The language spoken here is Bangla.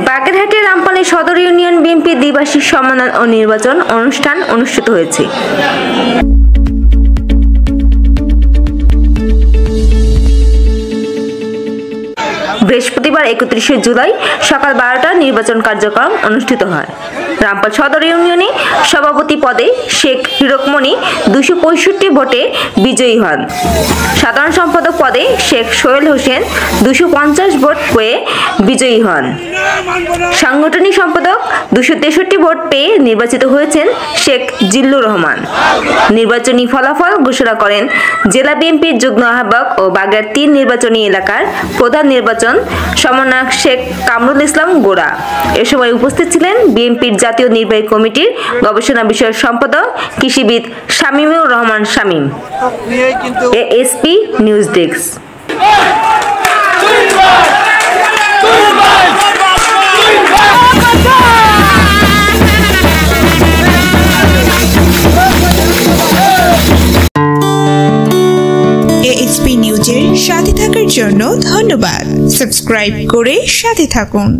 বাগেরহাটের রামপালে সদর ইউনিয়ন বিএনপি দ্বিবার্ষিক সম্মেলন ও নির্বাচন অনুষ্ঠান অনুষ্ঠিত হয়েছে। বৃহস্পতিবার 31 জুলাই সকাল 12টায় নির্বাচন কার্যক্রম অনুষ্ঠিত হয়। রামপাল সদর ইউনিয়নে সভাপতি পদে শেখ হীরকমণি 265 ভোটে বিজয়ী হন। সাধারণ সম্পাদক পদে শেখ সোহেল হোসেন 250 ভোট পেয়ে বিজয়ী হন। সাংগঠনিক সম্পাদক 263 ভোট পেয়ে নির্বাচিত হয়েছেন শেখ জিল্লুর রহমান। নির্বাচনী ফলাফল ঘোষণা করেন জেলা বিএনপির যুগ্ম আহ্বায়ক ও বাগেরহাট 3 নির্বাচনী এলাকার প্রধান নির্বাচন সমন্বয়ক শেখ কামরুল ইসলাম গোড়া। এ সময় উপস্থিত ছিলেন বিএনপির জাতীয় নির্বাহী কমিটির গবেষণা বিষয়ক সম্পাদক কৃষিবিদ Shamimur Rahman Shamim. ASP news desk. ASP নিউজের সাথে থাকার জন্য ধন্যবাদ। সাবস্ক্রাইব করে সাথে থাকুন।